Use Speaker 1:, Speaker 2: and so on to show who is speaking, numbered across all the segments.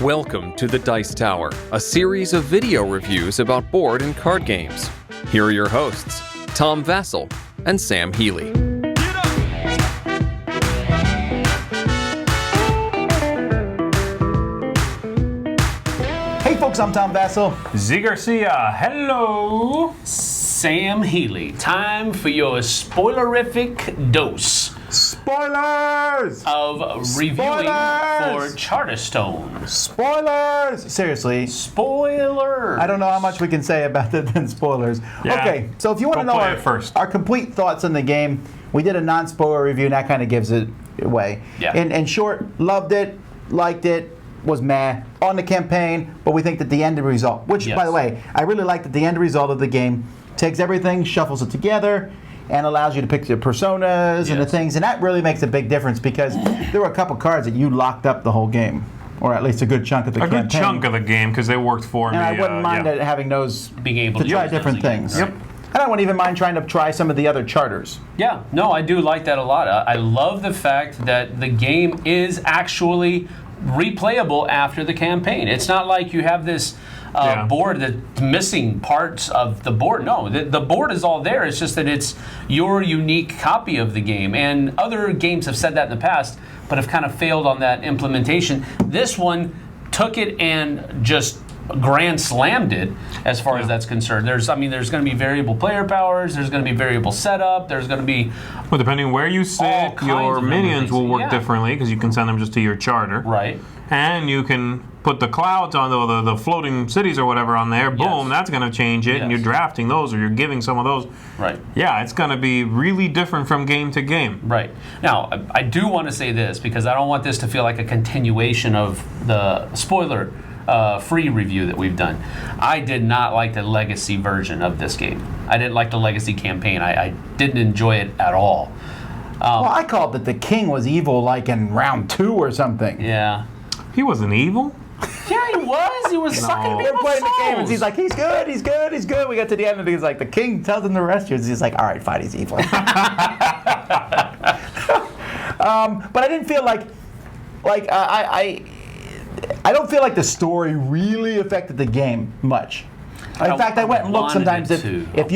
Speaker 1: Welcome to the Dice Tower, a series of video reviews about board and card games. Here are your hosts, Tom Vassell and Sam Healy.
Speaker 2: Hey folks, I'm Tom Vassell.
Speaker 3: Z Garcia, hello.
Speaker 4: Sam Healy. Time for your spoilerific dose
Speaker 2: Spoilers!
Speaker 4: of reviewing for Charterstone.
Speaker 2: Spoilers! Seriously.
Speaker 4: Spoiler.
Speaker 2: I don't know how much we can say about it than spoilers.
Speaker 3: Yeah.
Speaker 2: Okay, so if you want to
Speaker 3: Go
Speaker 2: know
Speaker 3: play it first.
Speaker 2: our complete thoughts on the game, we did a non-spoiler review, and that kind of gives it away.
Speaker 4: Yeah.
Speaker 2: In short, loved it, liked it, was meh on the campaign, but we think that the end result, which,
Speaker 4: Yes.
Speaker 2: by the way, I really like that the end result of the game takes everything, shuffles it together, and allows you to pick the personas and the
Speaker 4: Yes.
Speaker 2: things, and that really makes a big difference because there were a couple cards that you locked up the whole game, or at least a good chunk of the campaign.
Speaker 3: A good chunk of the game because they worked for me.
Speaker 2: And I wouldn't mind
Speaker 3: yeah.
Speaker 2: having those
Speaker 4: Being able
Speaker 2: to
Speaker 4: to
Speaker 2: try
Speaker 4: use those
Speaker 2: different
Speaker 4: again,
Speaker 2: things.
Speaker 4: right.
Speaker 2: And I wouldn't even mind trying to try some of the other charters.
Speaker 4: Yeah, no, I do like that a lot. I love the fact that the game is actually replayable after the campaign. It's not like you have this board that's missing parts of the board. No, the board is all there. It's just that it's your unique copy of the game. And other games have said that in the past, but have kind of failed on that implementation. This one took it and just grand slammed it as far as that's concerned. There's going to be variable player powers. There's going to be variable setup. There's going to be
Speaker 3: Well, depending on where you
Speaker 4: all
Speaker 3: sit,
Speaker 4: kinds
Speaker 3: your
Speaker 4: of
Speaker 3: minions will work
Speaker 4: yeah.
Speaker 3: differently because you can send them just to your charter.
Speaker 4: Right.
Speaker 3: And you can put the clouds on the floating cities or whatever on there. Boom,
Speaker 4: Yes.
Speaker 3: that's going to change it. And
Speaker 4: Yes.
Speaker 3: you're drafting those or you're giving some of those.
Speaker 4: Right.
Speaker 3: Yeah, it's going to be really different from game to game.
Speaker 4: Right. Now, I do want to say this because I don't want this to feel like a continuation of the spoiler free review that we've done. I did not like the legacy version of this game. I didn't like the legacy campaign. I didn't enjoy it at all.
Speaker 2: Well, I called that the king was evil like in round 2 or something.
Speaker 4: Yeah.
Speaker 3: He wasn't evil.
Speaker 4: Yeah, he was. He was sucking
Speaker 2: We were
Speaker 4: people's
Speaker 2: playing the game, and
Speaker 4: souls.
Speaker 2: he's like, he's good, he's good, he's good. We got to the end, and he's like, the king tells him to rest you. And he's like, all right, fine, he's evil. But I didn't feel like I don't feel like the story really affected the game much. In fact, I went and looked
Speaker 4: wanted
Speaker 2: sometimes
Speaker 4: it to.
Speaker 2: if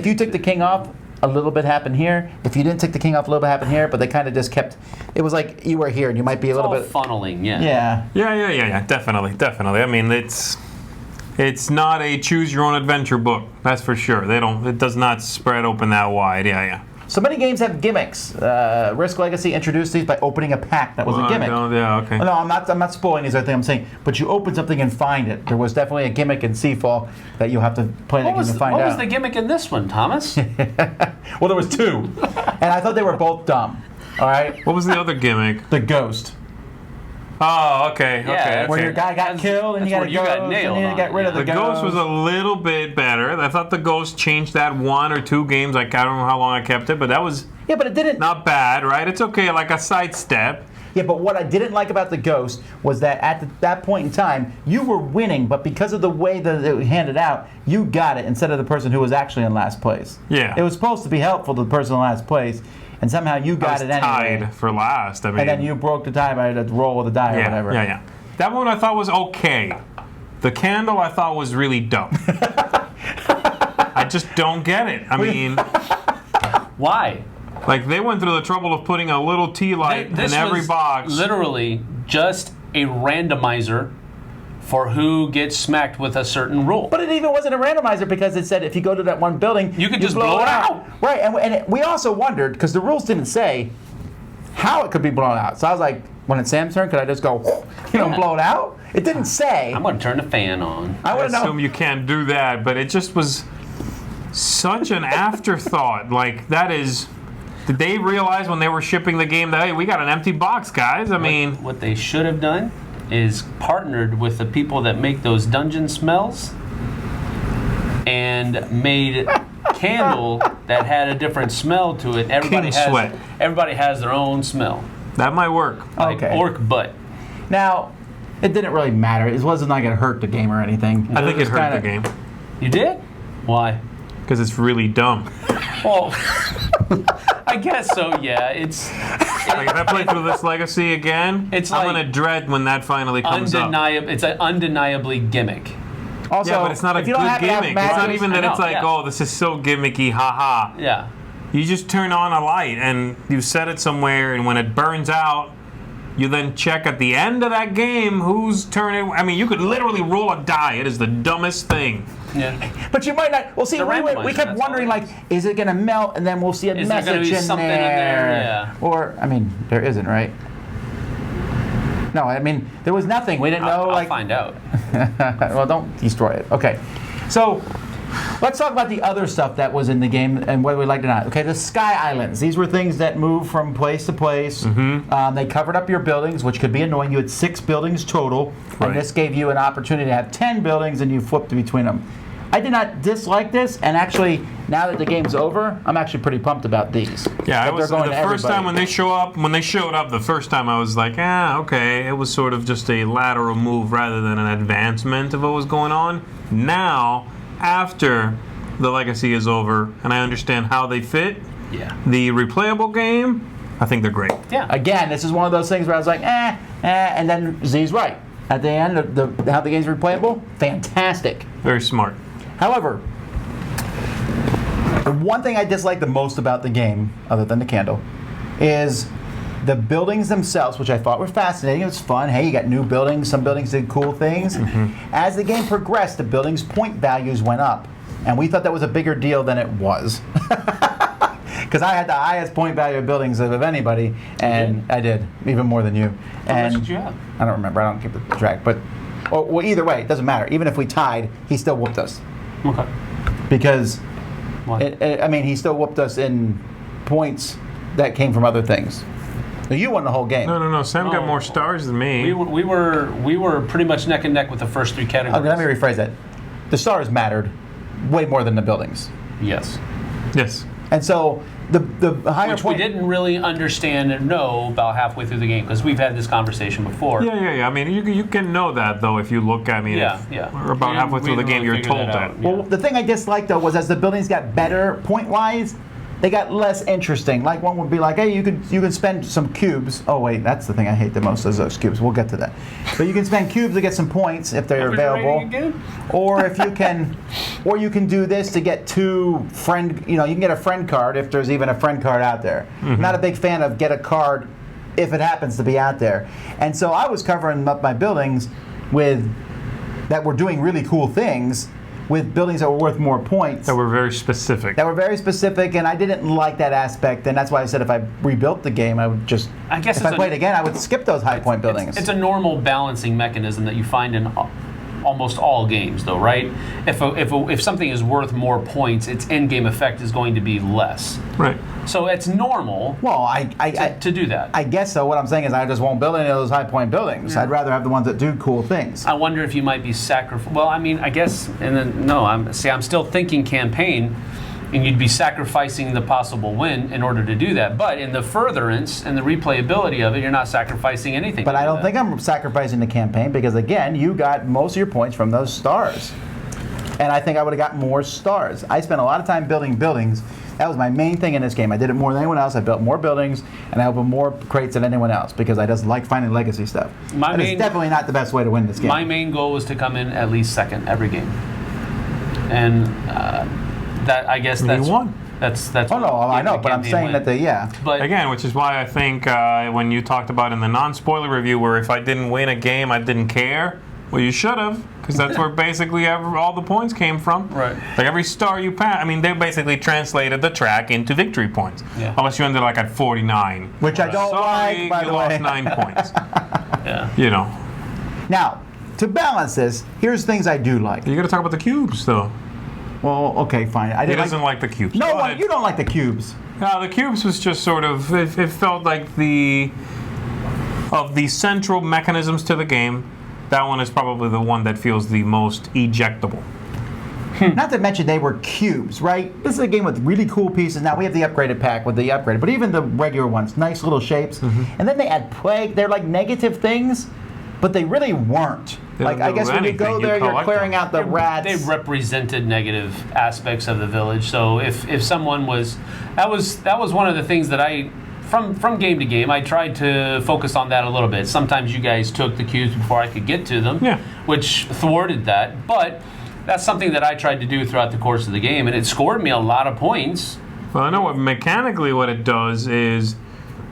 Speaker 2: you took the king off, a little bit happened here. If you didn't take the king off, a little bit happened here. But they kind of just kept. It was like you were here, and you might be a little
Speaker 4: all
Speaker 2: bit.
Speaker 4: funneling, yeah.
Speaker 2: Yeah.
Speaker 3: Yeah. Definitely. I mean, it's not a choose your own adventure book. That's for sure. It does not spread open that wide. Yeah.
Speaker 2: So many games have gimmicks. Risk Legacy introduced these by opening a pack that was a gimmick.
Speaker 3: Yeah, okay.
Speaker 2: No, I'm not spoiling these other things I'm saying. But you open something and find it. There was definitely a gimmick in Seafall that you have to play the game to find
Speaker 4: What
Speaker 2: out.
Speaker 4: was the gimmick in this one, Thomas?
Speaker 2: Well, there was 2, and I thought they were both dumb. All right,
Speaker 3: What was the other gimmick?
Speaker 2: the ghost,
Speaker 3: Oh, okay.
Speaker 4: Yeah,
Speaker 2: where your guy got
Speaker 4: That's-
Speaker 2: killed and you got
Speaker 4: that's
Speaker 2: a
Speaker 4: where you
Speaker 2: ghost,
Speaker 4: got nailed
Speaker 2: and you
Speaker 4: on
Speaker 2: got rid
Speaker 4: it,
Speaker 2: of the
Speaker 3: The
Speaker 2: ghost.
Speaker 3: ghost was a little bit better. I thought the ghost changed that 1 or 2 games. I don't know how long I kept it, but that was
Speaker 2: Yeah, but it didn't.
Speaker 3: not bad, right? It's okay, like a sidestep.
Speaker 2: Yeah, but what I didn't like about the ghost was that at that point in time, you were winning, but because of the way that it was handed out, you got it instead of the person who was actually in last place.
Speaker 3: Yeah.
Speaker 2: It was supposed to be helpful to the person in last place, and somehow you
Speaker 3: I
Speaker 2: got
Speaker 3: was
Speaker 2: it anyway.
Speaker 3: tied for last. I mean,
Speaker 2: And then you broke the tie by the roll of the die or whatever.
Speaker 3: Yeah. That one I thought was okay. The candle I thought was really dumb. I just don't get it. I mean,
Speaker 4: Why?
Speaker 3: like they went through the trouble of putting a little tea light
Speaker 4: This
Speaker 3: in every
Speaker 4: was
Speaker 3: box.
Speaker 4: literally just a randomizer for who gets smacked with a certain rule.
Speaker 2: But it even wasn't a randomizer because it said if you go to that one building,
Speaker 4: You could just blow it out.
Speaker 2: Right, and we also wondered, because the rules didn't say how it could be blown out. So I was like, when it's Sam's turn, could I just go,
Speaker 4: Yeah.
Speaker 2: blow it out? It didn't say.
Speaker 4: I'm going to turn the fan on.
Speaker 2: I
Speaker 3: I
Speaker 2: want to
Speaker 3: assume
Speaker 2: know.
Speaker 3: you can't do that, but it just was such an afterthought. Like, that is... Did they realize when they were shipping the game that, hey, we got an empty box, guys? I mean...
Speaker 4: What they should have done is partnered with the people that make those dungeon smells and made candle that had a different smell to it.
Speaker 3: King sweat.
Speaker 4: Everybody has their own smell.
Speaker 3: That might work.
Speaker 4: Like
Speaker 2: Okay.
Speaker 4: orc butt.
Speaker 2: Now, it didn't really matter. It wasn't like it hurt the game or anything.
Speaker 3: I think it
Speaker 2: was
Speaker 3: hurt
Speaker 2: kinda-
Speaker 3: the game.
Speaker 4: You did? Why?
Speaker 3: Because it's really dumb.
Speaker 4: Well, I guess so. Yeah, it's.
Speaker 3: Like if I play through this Legacy again,
Speaker 4: It's
Speaker 3: I'm
Speaker 4: like
Speaker 3: gonna dread when that finally comes up.
Speaker 4: It's an undeniably gimmick.
Speaker 2: Also,
Speaker 3: Yeah, but it's not a
Speaker 2: if you don't
Speaker 3: good
Speaker 2: happen to have
Speaker 3: gimmick. It's not
Speaker 2: magnets-
Speaker 3: even that
Speaker 4: I
Speaker 3: it's
Speaker 4: know,
Speaker 3: like,
Speaker 4: yeah.
Speaker 3: oh, this is so gimmicky, haha.
Speaker 4: Yeah.
Speaker 3: You just turn on a light and you set it somewhere, and when it burns out, you then check at the end of that game whose turn it. I mean, you could literally roll a die. It is the dumbest thing.
Speaker 4: Yeah.
Speaker 2: But you might not. Well, see,
Speaker 4: It's a
Speaker 2: we
Speaker 4: randomizer,
Speaker 2: kept
Speaker 4: that's
Speaker 2: wondering,
Speaker 4: all it
Speaker 2: like, is it going to melt, and then we'll see a
Speaker 4: Is there gonna
Speaker 2: message
Speaker 4: be
Speaker 2: in
Speaker 4: something in there? Yeah.
Speaker 2: Or, I mean, there isn't, right? No, I mean, there was nothing. We didn't know,
Speaker 4: I'll find out.
Speaker 2: Well, don't destroy it. Okay. So, let's talk about the other stuff that was in the game and whether we liked it or not. Okay, the Sky Islands. These were things that move from place to place. They covered up your buildings, which could be annoying. You had 6 buildings total,
Speaker 3: Right.
Speaker 2: and this gave you an opportunity to have 10 buildings, and you flipped between them. I did not dislike this, and actually, now that the game's over, I'm actually pretty pumped about these.
Speaker 3: Yeah,
Speaker 2: That
Speaker 3: it was the
Speaker 2: they're going to
Speaker 3: first time
Speaker 2: everybody.
Speaker 3: when they showed up the first time, I was like, okay. It was sort of just a lateral move rather than an advancement of what was going on. Now, after the Legacy is over, and I understand how they fit,
Speaker 4: Yeah.
Speaker 3: the replayable game, I think they're great.
Speaker 4: Yeah.
Speaker 2: Again, this is one of those things where I was like, and then Z's right. At the end, how the game's replayable, fantastic.
Speaker 3: Very smart.
Speaker 2: However, the one thing I dislike the most about the game, other than the candle, is the buildings themselves, which I thought were fascinating. It was fun. Hey, you got new buildings. Some buildings did cool things. As the game progressed, the buildings' point values went up. And we thought that was a bigger deal than it was. Because I had the highest point value of buildings of anybody, and I did, even more than you.
Speaker 4: How
Speaker 2: And
Speaker 4: much did you have?
Speaker 2: I don't remember. I don't keep the track. But well, either way, it doesn't matter. Even if we tied, he still whooped us.
Speaker 4: Okay.
Speaker 2: Because,
Speaker 4: Why?
Speaker 2: I mean, he still whooped us in points that came from other things. So you won the whole game.
Speaker 3: No. Sam got
Speaker 4: No.
Speaker 3: more stars than me.
Speaker 4: We were pretty much neck and neck with the first 3 categories.
Speaker 2: Okay, let me rephrase that. The stars mattered way more than the buildings.
Speaker 4: Yes.
Speaker 3: Yes.
Speaker 2: And so the higher
Speaker 4: Which
Speaker 2: point...
Speaker 4: we didn't really understand and know about halfway through the game because we've had this conversation before.
Speaker 3: Yeah. I mean, you can know that, though, if you look, I mean,
Speaker 4: Yeah,
Speaker 3: if
Speaker 4: yeah.
Speaker 3: we're about
Speaker 4: We
Speaker 3: halfway
Speaker 4: didn't
Speaker 3: through the game,
Speaker 4: really
Speaker 3: you're
Speaker 4: figure
Speaker 3: told
Speaker 4: that
Speaker 3: that.
Speaker 4: out. Yeah.
Speaker 2: Well, the thing I disliked, though, was as the buildings got better point-wise, they got less interesting. Like one would be like, hey, you could spend some cubes. Oh wait, that's the thing I hate the most is those cubes. We'll get to that. But you can spend cubes to get some points if they're
Speaker 4: What was your
Speaker 2: available.
Speaker 4: rating again?
Speaker 2: Or if you can, or you can do this to get 2 friend. You can get a friend card if there's even a friend card out there. Not a big fan of get a card if it happens to be out there. And so I was covering up my buildings with that were doing really cool things with buildings that were worth more points.
Speaker 3: That were very specific.
Speaker 2: That were very specific, and I didn't like that aspect, and that's why I said if I rebuilt the game, I would just.
Speaker 4: I guess
Speaker 2: if
Speaker 4: it's
Speaker 2: I played again, I would skip those high point buildings.
Speaker 4: It's a normal balancing mechanism that you find in almost all games, though, right? If something is worth more points, its end-game effect is going to be less.
Speaker 3: Right.
Speaker 4: So it's normal
Speaker 2: well,
Speaker 4: to do that.
Speaker 2: I guess so. What I'm saying is I just won't build any of those high point buildings. I'd rather have the ones that do cool things.
Speaker 4: I wonder if you might be sacrificing. Well, I mean, I guess, and then no. I'm still thinking campaign, and you'd be sacrificing the possible win in order to do that. But in the furtherance and the replayability of it, you're not sacrificing anything.
Speaker 2: But
Speaker 4: to
Speaker 2: I
Speaker 4: do
Speaker 2: don't
Speaker 4: that.
Speaker 2: think I'm sacrificing the campaign because, again, you got most of your points from those stars. And I think I would have got more stars. I spent a lot of time building buildings. That was my main thing in this game. I did it more than anyone else. I built more buildings, and I opened more crates than anyone else because I just like finding legacy stuff. It's definitely not the best way to win this game.
Speaker 4: My main goal was to come in at least second every game, and that I guess that's
Speaker 3: you won.
Speaker 4: That's.
Speaker 2: Oh, no, I know, but I'm saying that
Speaker 4: But
Speaker 3: Again, which is why I think when you talked about in the non-spoiler review where if I didn't win a game, I didn't care. Well, you should have, because that's where basically all the points came from.
Speaker 4: Right.
Speaker 3: Like every star you pass, I mean, they basically translated the track into victory points.
Speaker 4: Yeah.
Speaker 3: Unless you ended like at 49.
Speaker 2: Which I don't
Speaker 3: Sorry,
Speaker 2: like, by
Speaker 3: you
Speaker 2: the
Speaker 3: lost
Speaker 2: way.
Speaker 3: 9 points.
Speaker 4: yeah.
Speaker 3: You know.
Speaker 2: Now, to balance this, here's things I do like.
Speaker 3: You got to talk about the cubes, though.
Speaker 2: Well, okay, fine. I
Speaker 3: He
Speaker 2: didn't
Speaker 3: doesn't like the cubes.
Speaker 2: No
Speaker 3: Go
Speaker 2: one.
Speaker 3: ahead.
Speaker 2: You don't like the cubes.
Speaker 3: No, the cubes was just sort of, it felt like of the central mechanisms to the game, that one is probably the one that feels the most ejectable.
Speaker 2: Not to mention they were cubes, right? This is a game with really cool pieces. Now we have the upgraded pack with the upgraded, but even the regular ones, nice little shapes. And then they add plague. They're like negative things, but they really weren't.
Speaker 3: They
Speaker 2: Like,
Speaker 3: don't
Speaker 2: I guess
Speaker 3: do
Speaker 2: when you
Speaker 3: anything,
Speaker 2: go
Speaker 3: you
Speaker 2: there, you're
Speaker 3: collect
Speaker 2: clearing
Speaker 3: them.
Speaker 2: out the rats.
Speaker 4: They represented negative aspects of the village. So if someone was, that was one of the things that I, from game to game, I tried to focus on that a little bit. Sometimes you guys took the cubes before I could get to them, which thwarted that. But that's something that I tried to do throughout the course of the game, and it scored me a lot of points.
Speaker 3: Well, I know mechanically what it does is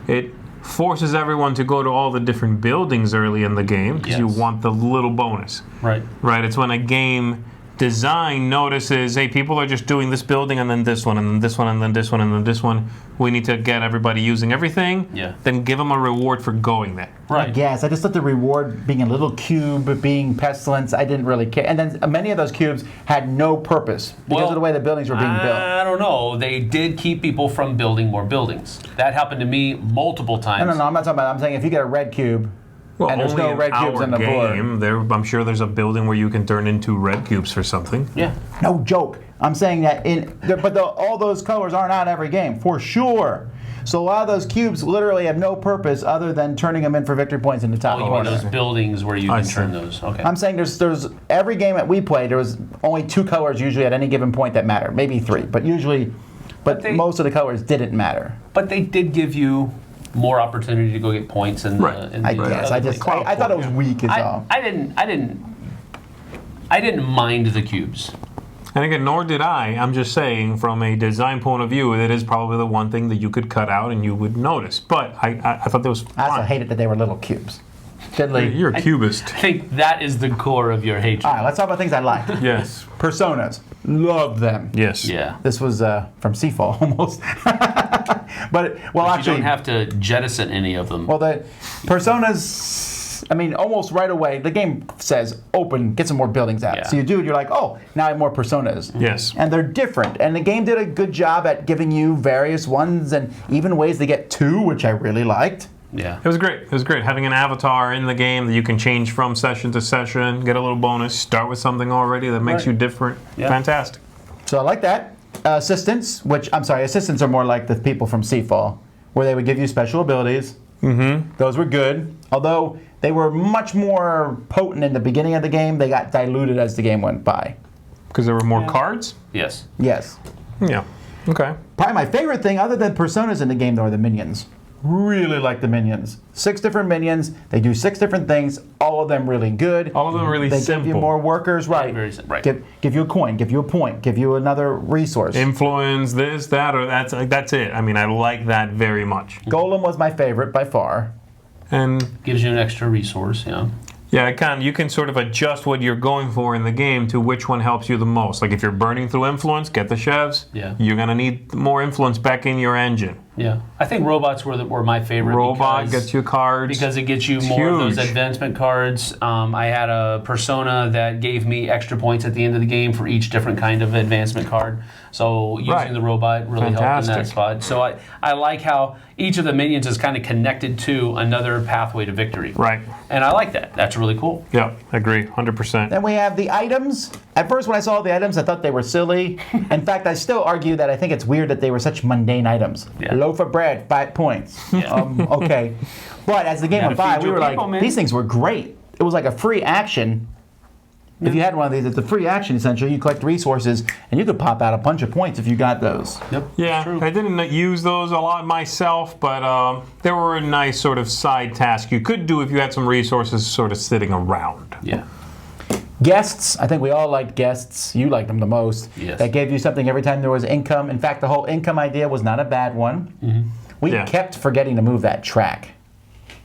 Speaker 3: it forces everyone to go to all the different buildings early in the game because you want the little bonus.
Speaker 4: Right.
Speaker 3: Right. It's when a game design notices, hey, people are just doing this building and then this one and then this one and then this one and then this one. We need to get everybody using everything.
Speaker 4: Yeah.
Speaker 3: Then give them a reward for going there.
Speaker 4: Right.
Speaker 2: Yes, I just thought the reward being a little cube, being pestilence, I didn't really care. And then many of those cubes had no purpose because of the way the buildings were being built.
Speaker 4: I don't know. They did keep people from building more buildings. That happened to me multiple times.
Speaker 2: No, I'm not talking about. I'm saying if you get a red cube,
Speaker 3: Well,
Speaker 2: and there's
Speaker 3: only
Speaker 2: no
Speaker 3: in
Speaker 2: red cubes
Speaker 3: our
Speaker 2: on the board.
Speaker 3: game, I'm sure there's a building where you can turn into red cubes for something.
Speaker 4: Yeah.
Speaker 2: No joke. I'm saying that all those colors aren't out every game for sure. So a lot of those cubes literally have no purpose other than turning them in for victory points in the top
Speaker 4: Oh, you mean
Speaker 2: corner.
Speaker 4: those buildings where you can turn those? Okay.
Speaker 2: I'm saying there's every game that we played, there was only 2 colors usually at any given point that mattered, maybe 3, but usually, most of the colors didn't matter.
Speaker 4: But they did give you more opportunity to go get points in the. In
Speaker 2: I
Speaker 4: the
Speaker 2: guess
Speaker 4: other
Speaker 2: I thought it was weak as all.
Speaker 4: I didn't mind the cubes.
Speaker 3: And again, nor did I. I'm just saying, from a design point of view, it is probably the one thing that you could cut out and you would notice. But I thought that was fine.
Speaker 2: I also hated that they were little cubes. Diddly.
Speaker 3: You're a cubist.
Speaker 4: I think that is the core of your hatred.
Speaker 2: All right, let's talk about things I liked.
Speaker 3: Yes.
Speaker 2: Personas. Loved them.
Speaker 3: Yes.
Speaker 4: Yeah.
Speaker 2: This was from Seafall almost. But
Speaker 4: You
Speaker 2: actually,
Speaker 4: don't have to jettison any of them.
Speaker 2: well, the Personas. I mean, almost right away, the game says, open, get some more buildings out.
Speaker 4: Yeah.
Speaker 2: So you do it, you're like, oh, now I have more personas.
Speaker 3: Yes.
Speaker 2: And they're different. And the game did a good job at giving you various ones and even ways to get 2, which I really liked.
Speaker 4: Yeah.
Speaker 3: It was great. It was great having an avatar in the game that you can change from session to session, get a little bonus, start with something already that makes you different.
Speaker 4: Yeah.
Speaker 3: Fantastic.
Speaker 2: So I like that. Assistants are more like the people from Seafall, where they would give you special abilities. Mm-hmm. Those were good. Although they were much more potent in the beginning of the game, they got diluted as the game went by.
Speaker 3: Because there were more cards?
Speaker 4: Yes.
Speaker 2: Yes.
Speaker 3: Yeah. Okay.
Speaker 2: Probably my favorite thing, other than personas in the game, though, are the minions. Really like the minions. 6 different minions. They do 6 different things. All of them really good.
Speaker 3: All of them really
Speaker 2: they
Speaker 3: simple.
Speaker 2: give you more workers, right?
Speaker 4: Very simple, right.
Speaker 2: Give you a coin, give you a point, give you another resource.
Speaker 3: Influence, this, that, or that's it. I mean, I like that very much.
Speaker 2: Golem was my favorite by far.
Speaker 3: And
Speaker 4: Gives you an extra resource, yeah.
Speaker 3: yeah, you can sort of adjust what you're going for in the game to which one helps you the most. Like if you're burning through influence, get the chefs.
Speaker 4: Yeah.
Speaker 3: You're going to need more influence back in your engine.
Speaker 4: Yeah. I think robots were my favorite.
Speaker 3: Robot
Speaker 4: because,
Speaker 3: gets you cards.
Speaker 4: Because it gets you more of those
Speaker 3: huge.
Speaker 4: advancement cards. I had a persona that gave me extra points at the end of the game for each different kind of advancement card. So using the robot really helped in that spot. So I like how each of the minions is kind of connected to another pathway to victory.
Speaker 3: Right.
Speaker 4: And I like that. That's really cool.
Speaker 3: Yeah, agree, 100%.
Speaker 2: Then we have the items. At first, when I saw the items, I thought they were silly. In fact, I still argue that I think it's weird that they were such mundane items.
Speaker 4: Yeah.
Speaker 2: Loaf of bread, 5 points.
Speaker 4: Yeah.
Speaker 2: Okay. But as the game went by,
Speaker 4: feed
Speaker 2: we
Speaker 4: your
Speaker 2: were
Speaker 4: people,
Speaker 2: like,
Speaker 4: man.
Speaker 2: these things were great. It was like a free action. If you had one of these, it's a free action, essentially. You collect resources, and you could pop out a bunch of points if you got those.
Speaker 4: Yep.
Speaker 3: Yeah,
Speaker 4: True.
Speaker 3: I didn't use those a lot myself, but they were a nice sort of side task you could do if you had some resources sort of sitting around.
Speaker 4: Yeah.
Speaker 2: Guests, I think we all liked guests. You liked them the most.
Speaker 4: Yes.
Speaker 2: That gave you something every time there was income. In fact, the whole income idea was not a bad one. Mm-hmm. We kept forgetting to move that track,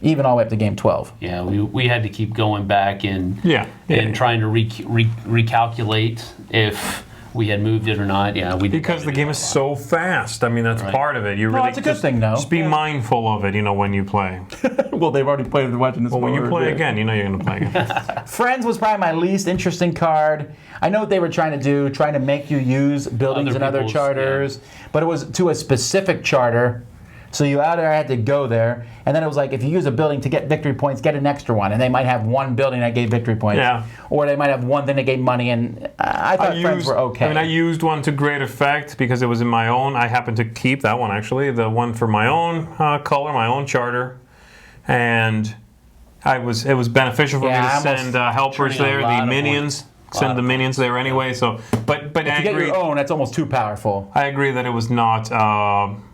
Speaker 2: even all the way up to game 12.
Speaker 4: Yeah, we had to keep going back and trying to recalculate if we had moved it or not. Yeah, we did.
Speaker 3: Because the game is so fast. I mean, that's part of it. You really
Speaker 2: it's a good thing, though.
Speaker 3: Just be mindful of it, when you play.
Speaker 2: Well, they've already played with watching this.
Speaker 3: Well, when you play again, you're going to play again.
Speaker 2: Friends was probably my least interesting card. I know what they were trying to make you use buildings
Speaker 4: Other
Speaker 2: in other
Speaker 4: people's,
Speaker 2: charters, but it was to a specific charter. So you either had to go there, and then it was like if you use a building to get victory points, get an extra one, and they might have one building that gave victory points, or they might have one thing that gave money. And I thought Friends were okay.
Speaker 3: I mean, I used one to great effect because it was in my own. I happened to keep that one actually, the one for my own color, my own charter, and It was beneficial for me
Speaker 2: Yeah,
Speaker 3: to
Speaker 2: I almost
Speaker 3: send helpers
Speaker 4: turning a
Speaker 3: there,
Speaker 4: lot
Speaker 3: the
Speaker 4: of
Speaker 3: minions.
Speaker 4: points.
Speaker 3: Send the minions there anyway. So, but
Speaker 2: If
Speaker 3: I
Speaker 2: you get
Speaker 3: agree.
Speaker 2: your own, that's almost too powerful.
Speaker 3: I agree that it was not.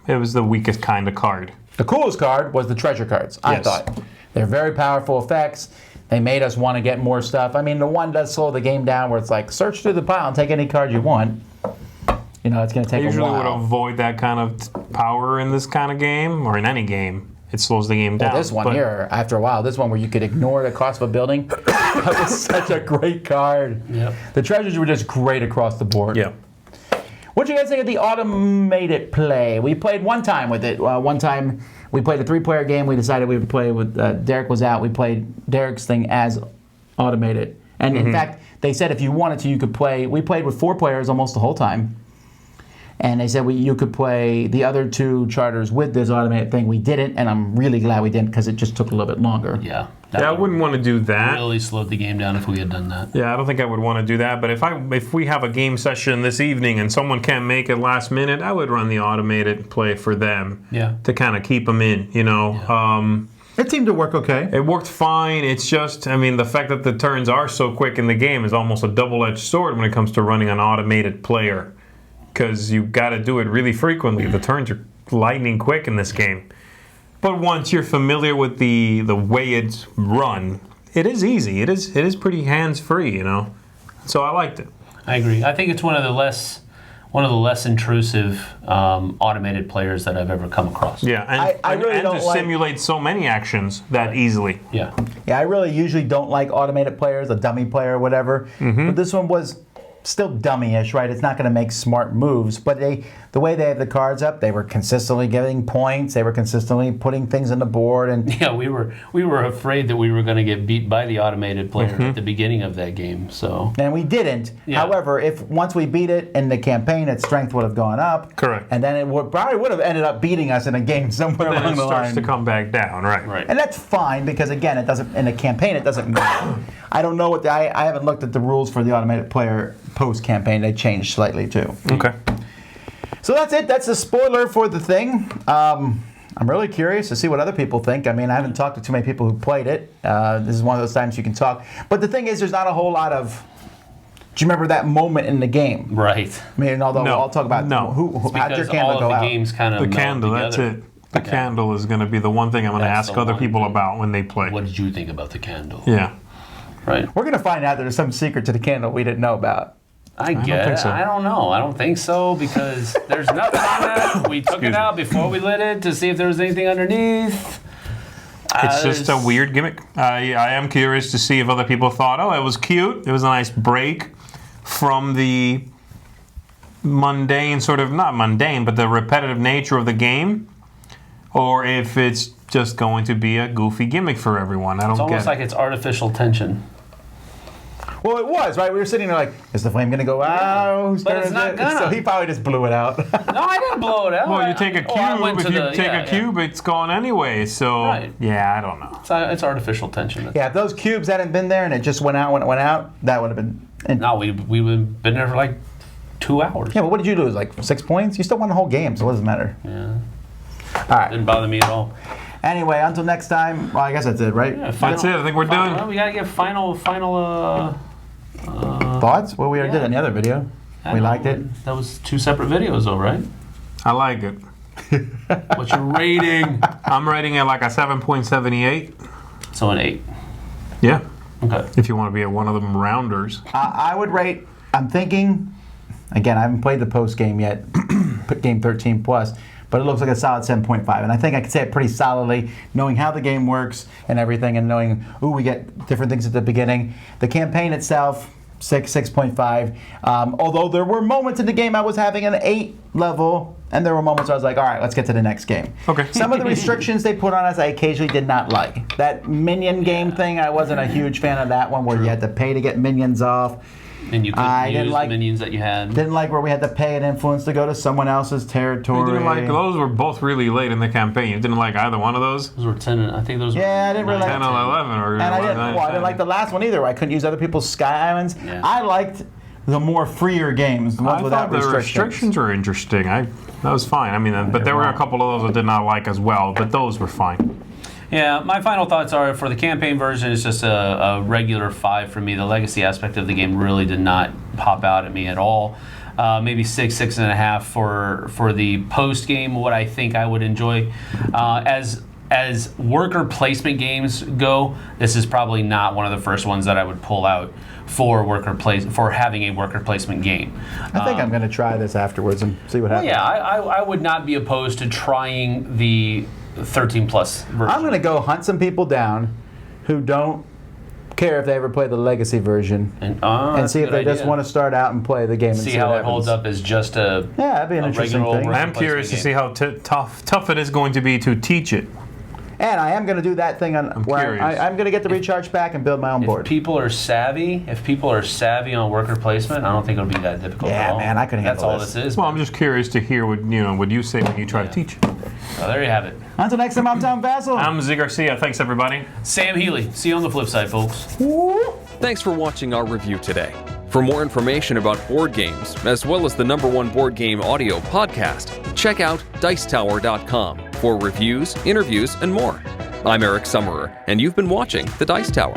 Speaker 3: It was the weakest kind of card.
Speaker 2: The coolest card was the treasure cards, I
Speaker 3: Yes.
Speaker 2: thought. They're very powerful effects. They made us want to get more stuff. I mean, the one does slow the game down where it's like, search through the pile and take any card you want. You know, it's going to
Speaker 3: I
Speaker 2: take a
Speaker 3: usually would
Speaker 2: while.
Speaker 3: avoid that kind of power in this kind of game, or in any game. It slows the game down.
Speaker 2: This one
Speaker 3: But
Speaker 2: here, after a while, this one where you could ignore the cost of a building, that was such a great card.
Speaker 4: Yep.
Speaker 2: The treasures were just great across the board.
Speaker 3: Yeah.
Speaker 2: What do you guys think of the automated play? We played one time with it. One time we played a 3-player game. We decided we would play with, Derek was out. We played Derek's thing as automated. And in fact, they said if you wanted to, you could play. We played with 4 players almost the whole time. And they said you could play the other 2 charters with this automated thing. We didn't, and I'm really glad we didn't because it just took a little bit longer.
Speaker 4: Yeah.
Speaker 3: Yeah, I wouldn't want to do that.
Speaker 4: Really slowed the game down if we had done that.
Speaker 3: Yeah, I don't think I would want to do that. But if we have a game session this evening and someone can't make it last minute, I would run the automated play for them.
Speaker 4: Yeah.
Speaker 3: To kind of keep them in, you know.
Speaker 2: It seemed to work okay.
Speaker 3: It worked fine. It's just, I mean, the fact that the turns are so quick in the game is almost a double-edged sword when it comes to running an automated player. Because you've got to do it really frequently. The turns are lightning quick in this game. But once you're familiar with the way it's run, it is easy. It is pretty hands-free, you know. So I liked it.
Speaker 4: I agree. I think it's one of the less intrusive automated players that I've ever come across.
Speaker 3: Yeah, and,
Speaker 2: I really
Speaker 3: and
Speaker 2: don't
Speaker 3: to
Speaker 2: like-
Speaker 3: simulate so many actions that easily.
Speaker 4: Yeah.
Speaker 2: Yeah, I really usually don't like automated players, a dummy player or whatever. But this one was still dummy-ish, right? It's not going to make smart moves, but the way they have the cards up, they were consistently getting points. They were consistently putting things on the board, and
Speaker 4: Yeah, we were afraid that we were going to get beat by the automated player at the beginning of that game. So
Speaker 2: we didn't.
Speaker 4: Yeah.
Speaker 2: However, if once we beat it in the campaign, its strength would have gone up.
Speaker 3: Correct.
Speaker 2: And then it probably would have ended up beating us in a game somewhere
Speaker 3: Then
Speaker 2: along
Speaker 3: it
Speaker 2: the
Speaker 3: starts
Speaker 2: line.
Speaker 3: to come back down, right?
Speaker 4: right.
Speaker 2: And that's fine because again, it doesn't in a campaign. It doesn't matter. I don't know what I haven't looked at the rules for the automated player post campaign. They changed slightly too.
Speaker 3: Okay.
Speaker 2: So that's it. That's the spoiler for the thing. I'm really curious to see what other people think. I mean, I haven't talked to too many people who played it. This is one of those times you can talk. But the thing is, there's not a whole lot of. Do you remember that moment in the game?
Speaker 4: Right.
Speaker 2: I mean, although
Speaker 3: No.
Speaker 2: I'll talk about
Speaker 3: No.
Speaker 2: how'd your
Speaker 4: Because
Speaker 2: candle
Speaker 4: all
Speaker 2: go
Speaker 4: of the
Speaker 2: out?
Speaker 4: games kind of
Speaker 3: The
Speaker 4: meld
Speaker 3: candle, that's
Speaker 4: together.
Speaker 3: it. The candle is going to be the one thing I'm going to
Speaker 4: That's
Speaker 3: ask
Speaker 4: the
Speaker 3: other
Speaker 4: one
Speaker 3: people
Speaker 4: thing.
Speaker 3: about when they play.
Speaker 4: What did you think about the candle?
Speaker 3: Yeah.
Speaker 4: Right.
Speaker 2: We're gonna find out that there's some secret to the candle we didn't know about.
Speaker 4: I
Speaker 3: don't
Speaker 4: get
Speaker 3: think
Speaker 4: it.
Speaker 3: so.
Speaker 4: I don't know. I don't think so because there's nothing on that. We took
Speaker 3: Excuse
Speaker 4: it out before we lit it to see if there was anything underneath.
Speaker 3: It's just a weird gimmick. I am curious to see if other people thought, oh, it was cute. It was a nice break from the mundane, sort of, not mundane, but the repetitive nature of the game. Or if it's just going to be a goofy gimmick for everyone. I don't
Speaker 4: It's
Speaker 3: get
Speaker 4: almost
Speaker 3: it.
Speaker 4: like it's artificial tension.
Speaker 2: Well, it was, right? We were sitting there like, is the flame gonna go out? Whose
Speaker 4: But
Speaker 2: turn
Speaker 4: it's
Speaker 2: is
Speaker 4: not
Speaker 2: it?
Speaker 4: gonna.
Speaker 2: So he probably just blew it out.
Speaker 4: No, I didn't blow it out.
Speaker 3: Well, you take a cube.
Speaker 4: I went
Speaker 3: If
Speaker 4: to
Speaker 3: you
Speaker 4: the-
Speaker 3: take
Speaker 4: yeah,
Speaker 3: a cube, it's gone anyway. So,
Speaker 4: Right.
Speaker 3: yeah, I don't know.
Speaker 4: It's artificial tension.
Speaker 2: Yeah, if those cubes hadn't been there and it just went out when it went out, that would have been.
Speaker 4: No, we would have been there for like 2 hours.
Speaker 2: Yeah, but what did you lose? Like 6 points? You still won the whole game, so what does it matter?
Speaker 4: Yeah.
Speaker 2: All right.
Speaker 4: Didn't bother me at all.
Speaker 2: Anyway, until next time. Well, I guess that's it, right?
Speaker 4: Yeah,
Speaker 3: That's it. I think we're done.
Speaker 4: Well, we gotta get final.
Speaker 2: Thoughts? Well, we already did it in the other video.
Speaker 4: I
Speaker 2: We
Speaker 4: know,
Speaker 2: liked it.
Speaker 4: That was 2 separate videos, though, right?
Speaker 3: I like it.
Speaker 4: What's your rating?
Speaker 3: I'm rating it like a 7.78.
Speaker 4: So an 8.
Speaker 3: Yeah.
Speaker 4: Okay.
Speaker 3: If you want to be at one of them rounders.
Speaker 2: I would rate. I'm thinking. Again, I haven't played the post game yet, game 13 plus, but it looks like a solid 7.5. And I think I could say it pretty solidly, knowing how the game works and everything, and knowing, we get different things at the beginning. The campaign itself, 6.5. Although there were moments in the game I was having an 8 level, and there were moments I was like, all right, let's get to the next game.
Speaker 3: Okay.
Speaker 2: Some of the restrictions they put on us, I occasionally did not like. That minion game thing, I wasn't a huge fan of that one, where you had to pay to get minions off.
Speaker 4: And you
Speaker 2: I
Speaker 4: couldn't
Speaker 2: didn't
Speaker 4: use
Speaker 2: like-
Speaker 4: the minions that you had.
Speaker 2: Didn't like where we had to pay an influence to go to someone else's territory.
Speaker 3: You didn't like those were both really late in the campaign. You didn't like either one of those?
Speaker 4: Those were 10. I think those were.
Speaker 2: Yeah, I didn't really
Speaker 3: 10 or 11 or
Speaker 2: And I didn't,
Speaker 3: 9,
Speaker 2: well, I didn't like the last one either, where I couldn't use other people's sky islands.
Speaker 4: Yeah.
Speaker 2: I liked the more freer games, the ones
Speaker 3: I
Speaker 2: without
Speaker 3: thought the
Speaker 2: restrictions.
Speaker 3: restrictions were interesting. That was fine. I mean, but there were a couple of those I did not like as well, but those were fine.
Speaker 4: Yeah, my final thoughts are for the campaign version, it's just a regular 5 for me. The legacy aspect of the game really did not pop out at me at all. Maybe 6.5 for the post game. What I think I would enjoy as worker placement games go, this is probably not one of the first ones that I would pull out for having a worker placement game.
Speaker 2: I think I'm going to try this afterwards and see what happens.
Speaker 4: Yeah, I would not be opposed to trying the 13 plus version.
Speaker 2: I'm going to go hunt some people down who don't care if they ever play the legacy version and see if they just want to start out and play the game and
Speaker 4: see how it holds up as just a
Speaker 2: that'd be an interesting thing.
Speaker 3: I'm curious to see how tough it is going to be to teach it.
Speaker 2: And I am going to do that thing I'm going to get the recharge pack and build my own board.
Speaker 4: If people are savvy on worker placement, I don't think it'll be that difficult at all.
Speaker 2: Yeah, man, I can handle
Speaker 4: That's all this is.
Speaker 3: Well, I'm just curious to hear what you say when you try to teach.
Speaker 4: So there you have it.
Speaker 2: Until next time, I'm Tom Vassell.
Speaker 3: I'm Z Garcia. Thanks, everybody.
Speaker 4: Sam Healy. See you on the flip side, folks.
Speaker 1: Thanks for watching our review today. For more information about board games, as well as the #1 board game audio podcast, check out Dicetower.com for reviews, interviews, and more. I'm Eric Summerer, and you've been watching The Dice Tower.